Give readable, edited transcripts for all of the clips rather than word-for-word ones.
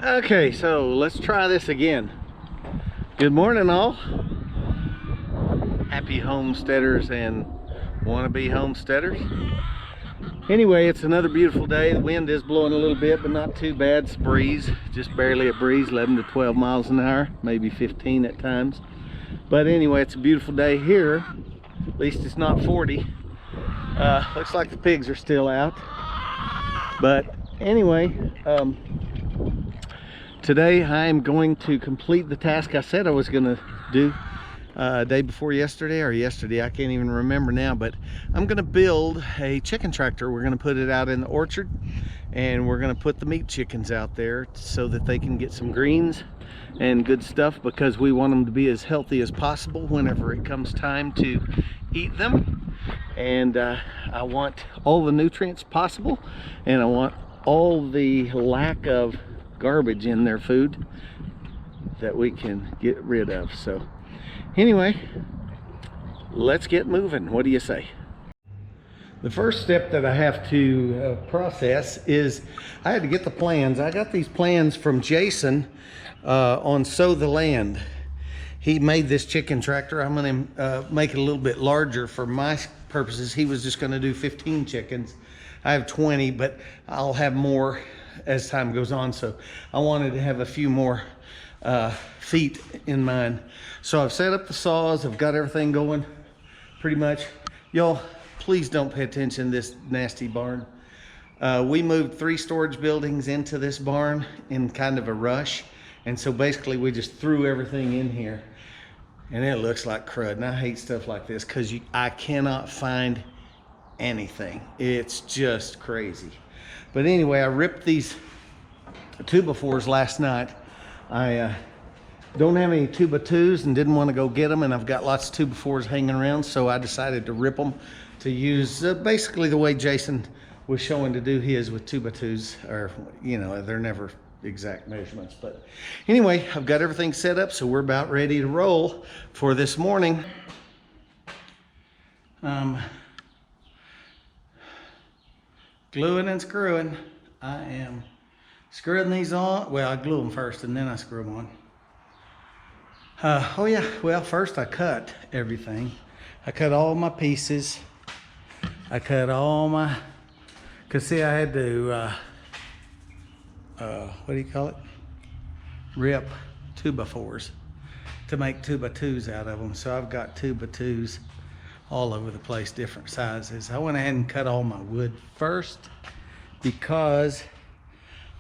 Okay, so let's try this again. Good morning, all. Happy homesteaders and wannabe homesteaders. Anyway, it's another beautiful day. The wind is blowing a little bit, but not too bad. It's a breeze, just barely a breeze, 11 to 12 miles an hour, maybe 15 at times. But anyway, it's a beautiful day here. At least it's not 40. Looks like the pigs are still out. But anyway, today I am going to complete the task I said I was going to do day before yesterday, or yesterday, I can't even remember now. But I'm going to build a chicken tractor. We're going to put it out in the orchard, and we're going to put the meat chickens out there so that they can get some greens and good stuff, because we want them to be as healthy as possible whenever it comes time to eat them. And I want all the nutrients possible, and I want all the lack of garbage in their food that we can get rid of. So anyway, let's get moving. What do you say? The first step that I have to process is I had to get the plans. I got these plans from Jason on Sow the Land. He made this chicken tractor. I'm going to make it a little bit larger for my purposes. He was just going to do 15 chickens. I have 20, but I'll have more as time goes on. So I wanted to have a few more feet in mind. So I've set up the saws. I've got everything going pretty much. Y'all, please don't pay attention to this nasty barn. We moved 3 storage buildings into this barn in kind of a rush. And so basically we just threw everything in here, and it looks like crud. And I hate stuff like this because I cannot find anything. It's just crazy. But anyway, I ripped these 2x4s last night. I don't have any 2x2s and didn't want to go get them, and I've got lots of 2x4s hanging around, so I decided to rip them to use basically the way Jason was showing to do his with 2x2s, or you know, they're never exact measurements. But anyway, I've got everything set up, so we're about ready to roll for this morning. Gluing and screwing. I am screwing these on. Well, I glue them first and then I screw them on. Oh yeah, well, first I cut everything. I cut all my pieces. I cut all my, cause see, I had to what do you call it? Rip 2x4s to make 2x2s out of them. So I've got 2x2s all over the place, different sizes. I went ahead and cut all my wood first because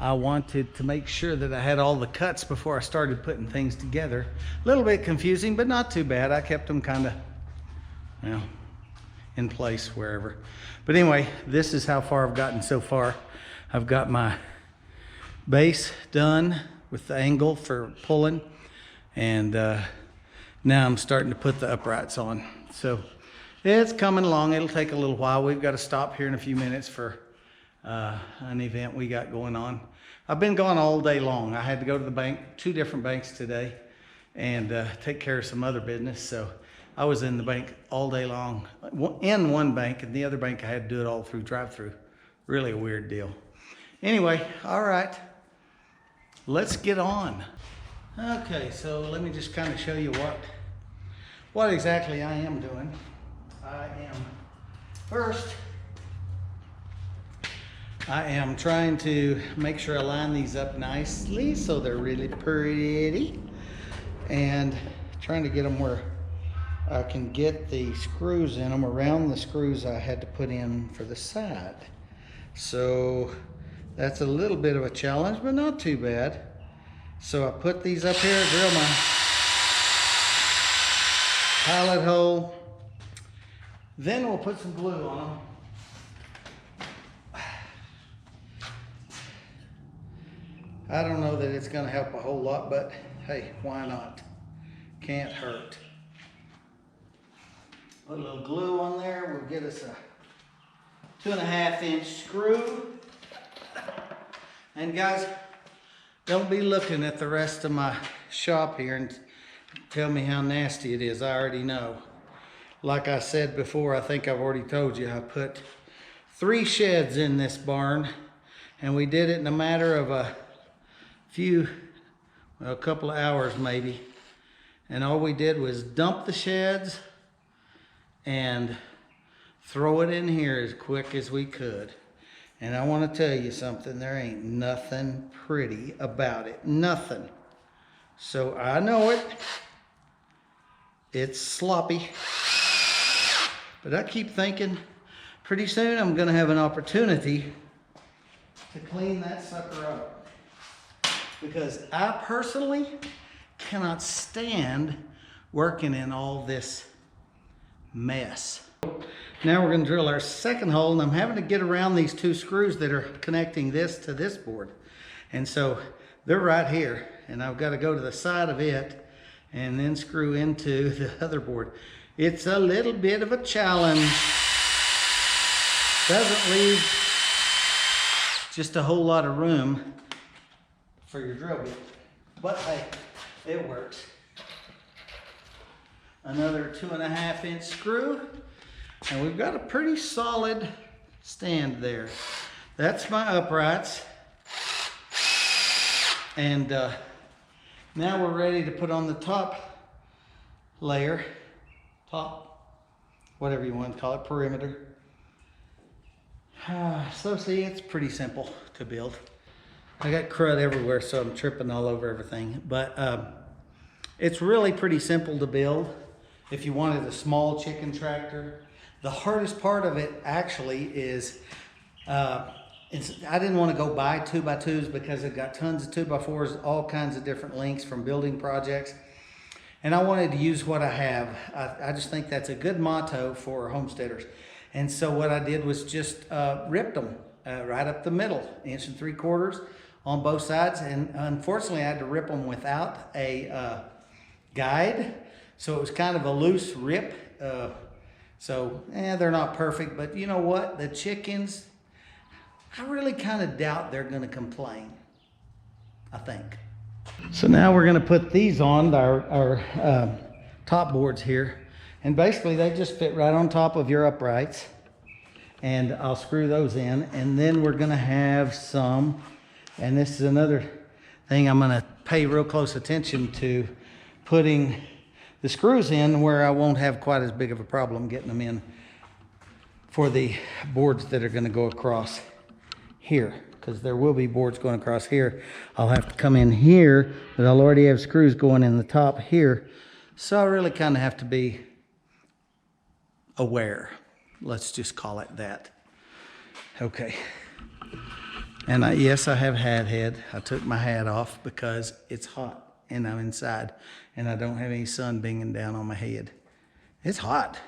I wanted to make sure that I had all the cuts before I started putting things together. A little bit confusing, but not too bad. I kept them kind of, you know, in place wherever. But anyway, this is how far I've gotten so far. I've got my base done with the angle for pulling, and now I'm starting to put the uprights on. So it's coming along. It'll take a little while. We've got to stop here in a few minutes for an event we got going on. I've been gone all day long. I had to go to the bank, 2 different banks today, and take care of some other business. So I was in the bank all day long. In one bank, and the other bank I had to do it all through drive-through. Really a weird deal. Anyway, all right, let's get on. Okay, so let me just kind of show you what exactly I am doing. I am trying to make sure I line these up nicely so they're really pretty, and trying to get them where I can get the screws in them around the screws I had to put in for the side. So that's a little bit of a challenge, but not too bad. So I put these up here, drill my pilot hole. Then we'll put some glue on them. I don't know that it's gonna help a whole lot, but hey, why not? Can't hurt. Put a little glue on there. We'll get us a 2.5-inch screw. And guys, don't be looking at the rest of my shop here and tell me how nasty it is. I already know. Like I said before, I think I've already told you, I put 3 sheds in this barn, and we did it in a matter of a couple of hours maybe. And all we did was dump the sheds and throw it in here as quick as we could. And I want to tell you something, there ain't nothing pretty about it, nothing. So I know it, it's sloppy, but I keep thinking pretty soon I'm gonna have an opportunity to clean that sucker up, because I personally cannot stand working in all this mess. Now we're going to drill our second hole, and I'm having to get around these two screws that are connecting this to this board. And so they're right here, and I've got to go to the side of it and then screw into the other board. It's a little bit of a challenge. Doesn't leave just a whole lot of room for your drill bit, but hey, it works. Another 2.5 inch screw, and we've got a pretty solid stand there. That's my uprights. And now we're ready to put on the top layer, whatever you want to call it, perimeter. So see, it's pretty simple to build. I got crud everywhere, so I'm tripping all over everything. But it's really pretty simple to build if you wanted a small chicken tractor. The hardest part of it actually is, I didn't want to go buy 2x2s because it got tons of 2x4s, all kinds of different lengths from building projects. And I wanted to use what I have. I just think that's a good motto for homesteaders. And so what I did was just ripped them right up the middle, 1 3/4 on both sides. And unfortunately I had to rip them without a guide. So it was kind of a loose rip. They're not perfect, but you know what? The chickens, I really kind of doubt they're going to complain, I think. So now we're going to put these on our top boards here. And basically they just fit right on top of your uprights. And I'll screw those in. And then we're going to have some, and this is another thing I'm going to pay real close attention to, putting the screws in where I won't have quite as big of a problem getting them in for the boards that are going to go across here, because there will be boards going across here. I'll have to come in here, but I'll already have screws going in the top here. So I really kind of have to be aware. Let's just call it that. Okay. And yes, I have hat head. I took my hat off because it's hot and I'm inside and I don't have any sun beaming down on my head. It's hot,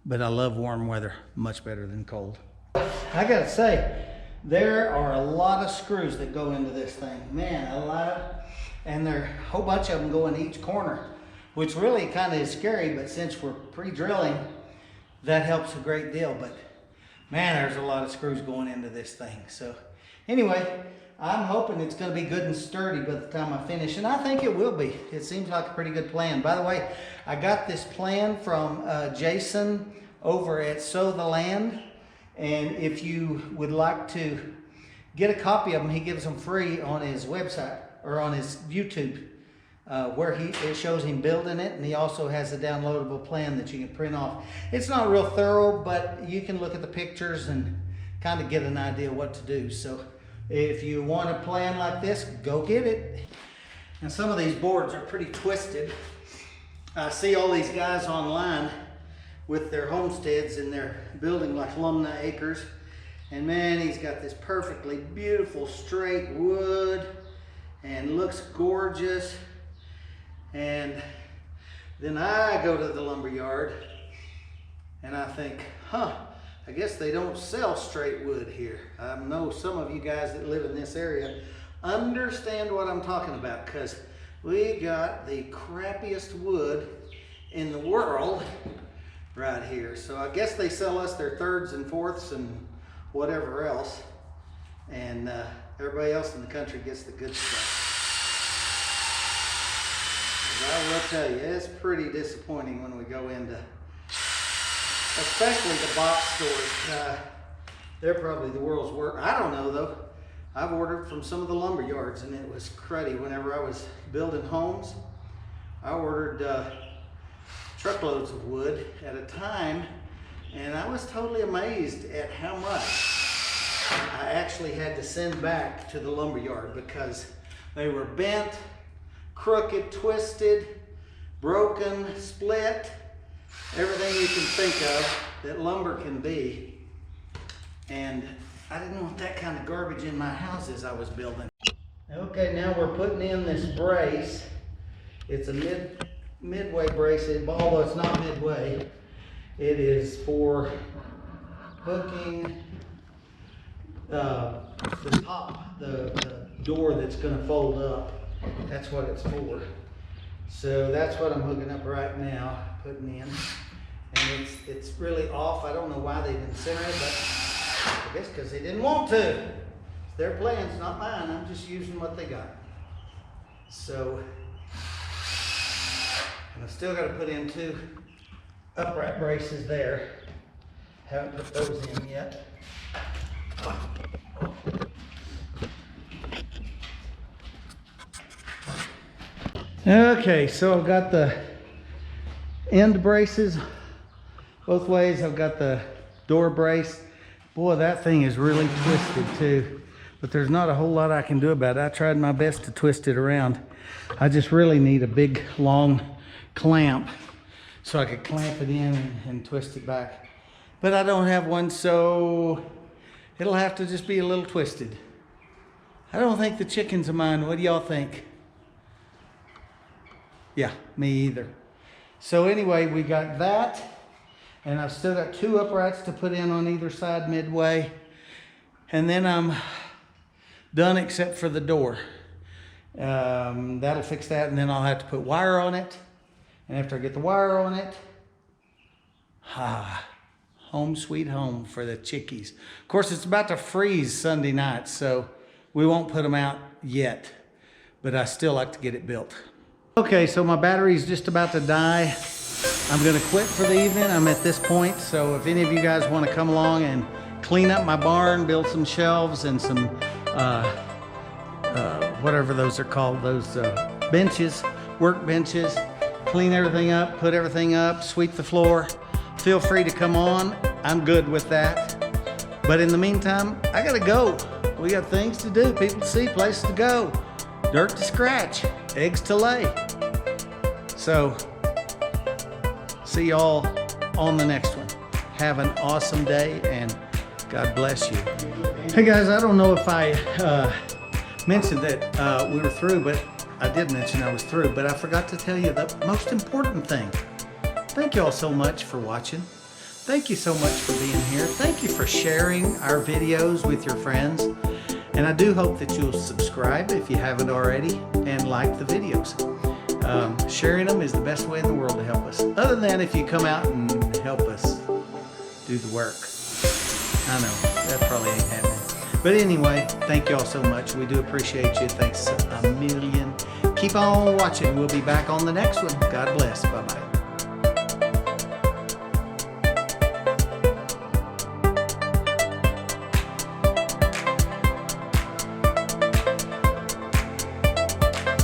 but I love warm weather much better than cold. I gotta say, there are a lot of screws that go into this thing. Man, a lot. And there are a whole bunch of them go in each corner, which really kind of is scary, but since we're pre-drilling, that helps a great deal. But man, there's a lot of screws going into this thing. So anyway, I'm hoping it's going to be good and sturdy by the time I finish, and I think it will be. It seems like a pretty good plan. By the way, I got this plan from Jason over at Sow the Land, and if you would like to get a copy of them, he gives them free on his website or on his YouTube, where it shows him building it, and he also has a downloadable plan that you can print off. It's not real thorough, but you can look at the pictures and kind of get an idea what to do. So if you want a plan like this, go get it. And some of these boards are pretty twisted. I see all these guys online with their homesteads and they're building like Lumna Acres. And man, he's got this perfectly beautiful straight wood and looks gorgeous. And then I go to the lumber yard and I think, I guess they don't sell straight wood here. I know some of you guys that live in this area understand what I'm talking about, because we got the crappiest wood in the world right here. So I guess they sell us their 3rds and 4ths and whatever else, and everybody else in the country gets the good stuff. I will tell you, it's pretty disappointing when we go into, especially the box stores. They're probably the world's worst. I don't know though. I've ordered from some of the lumber yards, and it was cruddy. Whenever I was building homes, I ordered truckloads of wood at a time, and I was totally amazed at how much I actually had to send back to the lumber yard because they were bent, crooked, twisted, broken, split, everything you can think of that lumber can be. And I didn't want that kind of garbage in my house as I was building. Okay, now we're putting in this brace. It's a midway brace, although it's not midway. It is for hooking the top, the door that's going to fold up. That's what it's for. So that's what I'm hooking up right now, putting in. And it's really off. I don't know why they didn't center it, but I guess because they didn't want to. It's their plans, not mine. I'm just using what they got. So, and I've still got to put in 2 upright braces there. Haven't put those in yet. Okay, so I've got the end braces both ways. I've got the door brace. Boy, that thing is really twisted too, but there's not a whole lot I can do about it. I tried my best to twist it around. I just really need a big long clamp so I could clamp it in and twist it back. But I don't have one, so it'll have to just be a little twisted. I don't think the chickens are mine. What do y'all think? Yeah, me either. So anyway, we got that. And I've still got 2 uprights to put in on either side midway. And then I'm done except for the door. That'll fix that, and then I'll have to put wire on it. And after I get the wire on it, home sweet home for the chickies. Of course, it's about to freeze Sunday night, so we won't put them out yet. But I still like to get it built. Okay, so my battery's just about to die. I'm gonna quit for the evening. I'm at this point, so if any of you guys want to come along and clean up my barn, build some shelves and some whatever those are called, those benches, work benches, clean everything up, put everything up, sweep the floor, feel free to come on. I'm good with that. But in the meantime, I gotta go. We got things to do, people to see, places to go, dirt to scratch, eggs to lay. So see y'all on the next one. Have an awesome day, and God bless you. Hey guys, I don't know if I mentioned that we were through, but I did mention I was through, but I forgot to tell you the most important thing. Thank you all so much for watching. Thank you so much for being here. Thank you for sharing our videos with your friends. And I do hope that you'll subscribe if you haven't already, and like the videos. Sharing them is the best way in the world to help us. Other than if you come out and help us do the work. I know, that probably ain't happening. But anyway, thank you all so much. We do appreciate you. Thanks a million. Keep on watching. We'll be back on the next one. God bless. Bye-bye.